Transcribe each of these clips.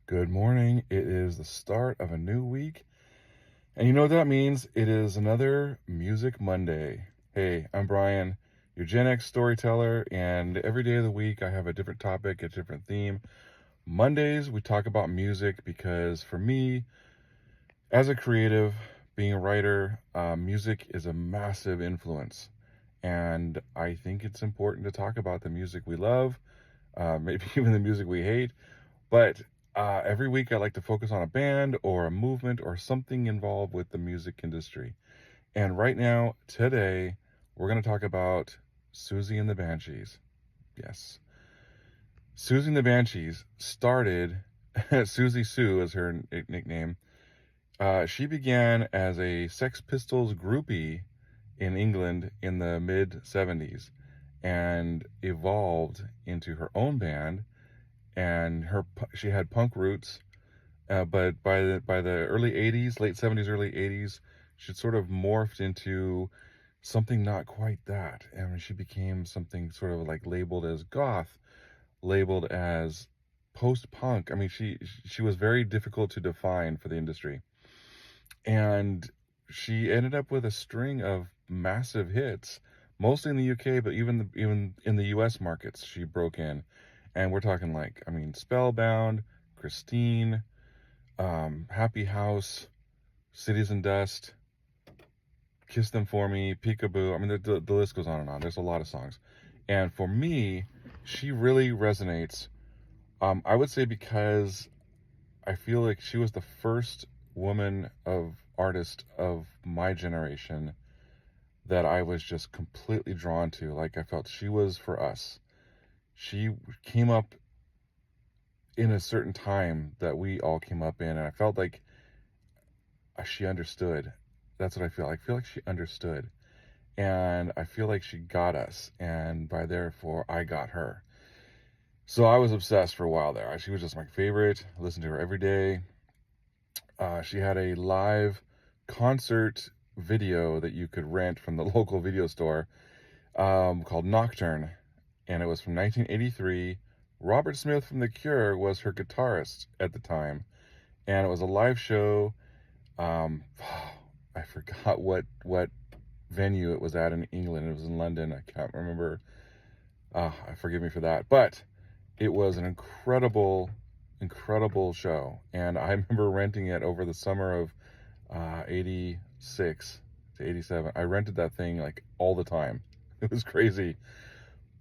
Good morning. It is the start of a new week. And you know what that means? It is another Music Monday. Hey, I'm Brian, your Gen X storyteller, and every day of the week I have a different topic, a different theme. Mondays we talk about music because for me, as a creative, being a writer, music is a massive influence. And I think it's important to talk about the music we love, maybe even the music we hate. But every week I like to focus on a band or a movement or something involved with the music industry. And right now, today, we're going to talk about Siouxsie and the Banshees. Yes. Siouxsie and the Banshees started, Siouxsie Sue is her nickname. She began as a Sex Pistols groupie in England in the mid 70s and evolved into her own band. And she had punk roots. But by the early 80s, late 70s, early 80s, she sort of morphed into something not quite that. I mean, she became something sort of like labeled as goth, labeled as post-punk. I mean, she was very difficult to define for the industry. And she ended up with a string of massive hits, mostly in the UK, but even in the US markets, she broke in. And we're talking like, I mean, Spellbound, Christine, Happy House, Cities and Dust, Kiss Them For Me, Peekaboo. I mean, the list goes on and on. There's a lot of songs. And for me, she really resonates. I would say because I feel like she was the first woman of artist of my generation that I was just completely drawn to. Like, I felt she was for us. She came up in a certain time that we all came up in, and I felt like she understood. That's what I feel. I feel like she understood. And I feel like she got us. And by therefore, I got her. So I was obsessed for a while there. She was just my favorite. I listened to her every day. She had a live concert video that you could rent from the local video store called Nocturne. And it was from 1983. Robert Smith from The Cure was her guitarist at the time. And it was a live show. I forgot what venue it was at in England. It was in London. I can't remember. Forgive me for that. But it was an incredible show. And I remember renting it over the summer of 86 to 87. I rented that thing like all the time. It was crazy.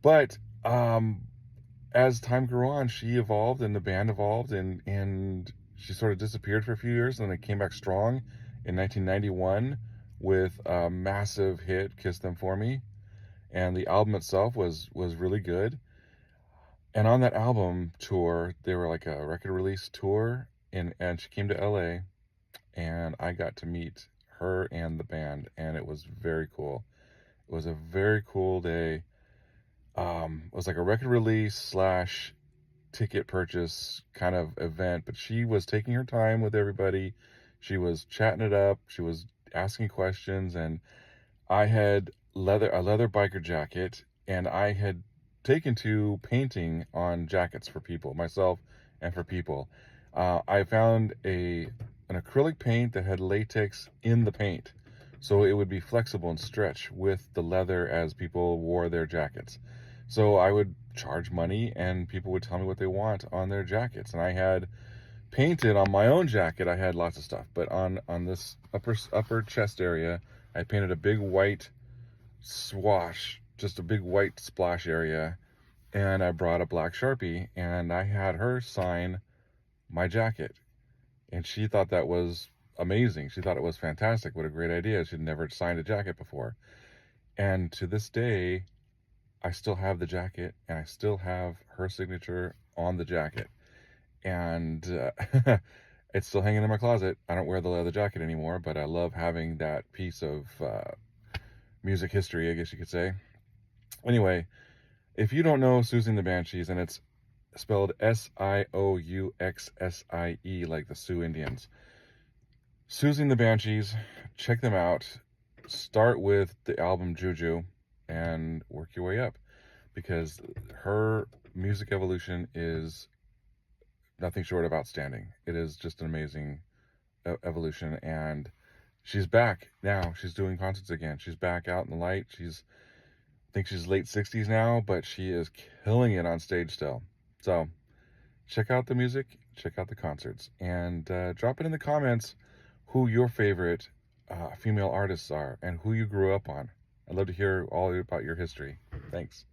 But as time grew on, she evolved and the band evolved, and she sort of disappeared for a few years, and then it came back strong in 1991 with a massive hit, Kiss Them For Me. And the album itself was really good. And on that album tour, they were like a record release tour, and she came to LA, and I got to meet her and the band, and it was very cool. It was a very cool day. It was like a record release slash ticket purchase kind of event, but she was taking her time with everybody. She was chatting it up. She was asking questions, and I had a leather biker jacket, and I had taken to painting on jackets for people, myself and for people. I found an acrylic paint that had latex in the paint, so it would be flexible and stretch with the leather as people wore their jackets. So I would charge money, and people would tell me what they want on their jackets, and I had painted on my own jacket. I had lots of stuff, but on this upper chest area, I painted a big white swash, just a big white splash area, and I brought a black Sharpie, and I had her sign my jacket, and she thought that was amazing. She thought it was fantastic. What a great idea. She'd never signed a jacket before. And to this day, I still have the jacket, and I still have her signature on the jacket. And it's still hanging in my closet. I don't wear the leather jacket anymore, but I love having that piece of music history, I guess you could say. Anyway, if you don't know Siouxsie and the Banshees, and it's spelled Siouxsie, like the Sioux Indians. Siouxsie and the Banshees, check them out. Start with the album Juju and work your way up, because her music evolution is nothing short of outstanding. It is just an amazing evolution, and she's back now. She's doing concerts again. She's back out in the light. I think she's late 60s now, but she is killing it on stage still. So check out the music, check out the concerts, and drop it in the comments who your favorite female artists are and who you grew up on. I'd love to hear all about your history. Thanks.